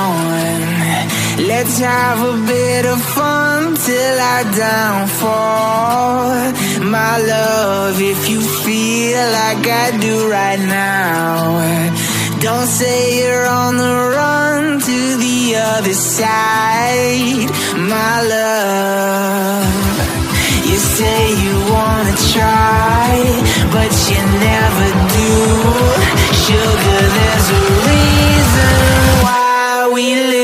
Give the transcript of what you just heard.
on. Let's have a bit of fun till I downfall. My love, if you feel like I do right now, don't say you're on the run to the other side. My love, you say you wanna try, but you never do. Sugar, there's a reason why we live.